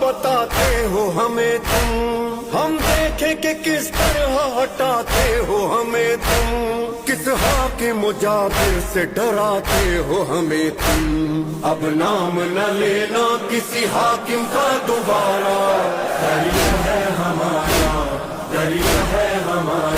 बताते हो हमें तुम, हम देखें कि किस तरह हटाते हो हमें तुम, किस हाकिम मुजाबिर से डराते हो हमें तुम। अब नाम न लेना किसी हाकिम का दोबारा, दरिया है हमारा, दरिया है हमारा।